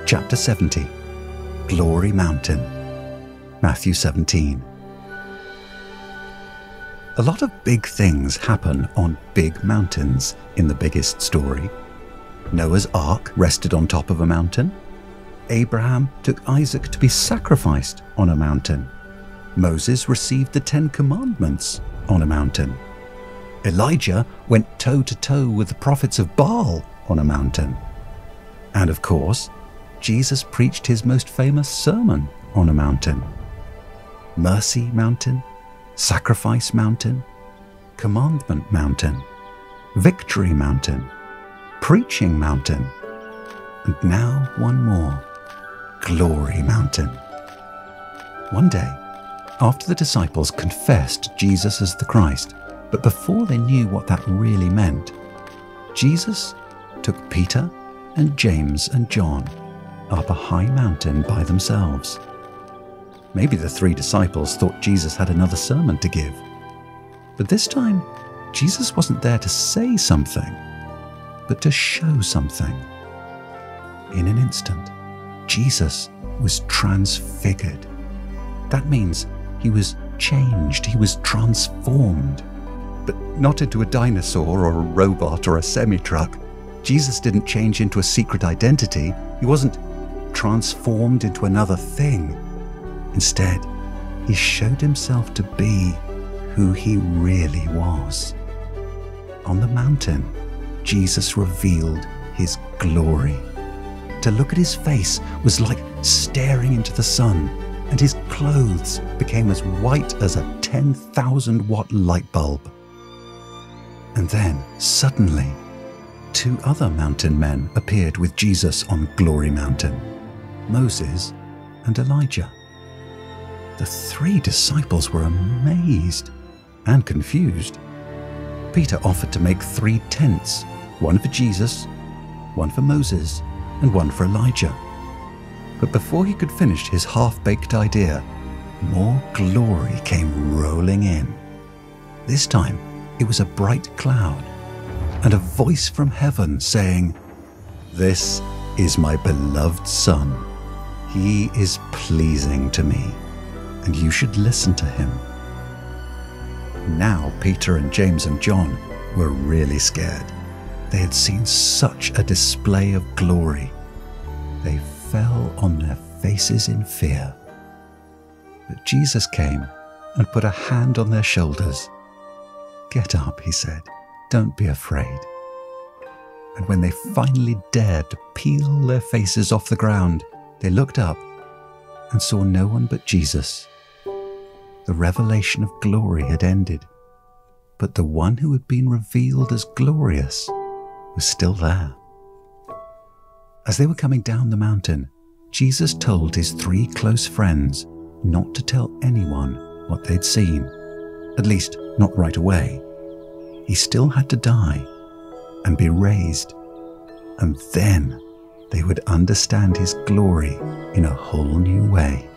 Chapter 70, Glory Mountain, Matthew 17. A lot of big things happen on big mountains in the biggest story. Noah's Ark rested on top of a mountain. Abraham took Isaac to be sacrificed on a mountain. Moses received the 10 Commandments on a mountain. Elijah went toe-to-toe with the prophets of Baal on a mountain. And of course, Jesus preached his most famous sermon on a mountain. Mercy Mountain, Sacrifice Mountain, Commandment Mountain, Victory Mountain, Preaching Mountain, and now one more, Glory Mountain. One day, after the disciples confessed Jesus as the Christ, but before they knew what that really meant, Jesus took Peter and James and John up a high mountain by themselves. Maybe the 3 disciples thought Jesus had another sermon to give. But this time, Jesus wasn't there to say something, but to show something. In an instant, Jesus was transfigured. That means he was changed, he was transformed. But not into a dinosaur or a robot or a semi-truck. Jesus didn't change into a secret identity. He wasn't transformed into another thing. Instead, he showed himself to be who he really was. On the mountain, Jesus revealed his glory. To look at his face was like staring into the sun, and his clothes became as white as a 10,000-watt light bulb. And then, suddenly, 2 other mountain men appeared with Jesus on Glory Mountain, Moses and Elijah. The 3 disciples were amazed and confused. Peter offered to make 3 tents, one for Jesus, one for Moses, and one for Elijah. But before he could finish his half-baked idea, more glory came rolling in. This time, it was a bright cloud, and a voice from heaven saying, "This is my beloved Son. He is pleasing to me, and you should listen to him." Now Peter and James and John were really scared. They had seen such a display of glory. They fell on their faces in fear. But Jesus came and put a hand on their shoulders. "Get up," he said. "Don't be afraid." And when they finally dared to peel their faces off the ground, they looked up and saw no one but Jesus. The revelation of glory had ended, but the one who had been revealed as glorious was still there. As they were coming down the mountain, Jesus told his 3 close friends not to tell anyone what they'd seen, at least not right away. He still had to die and be raised, and then they would understand his glory in a whole new way.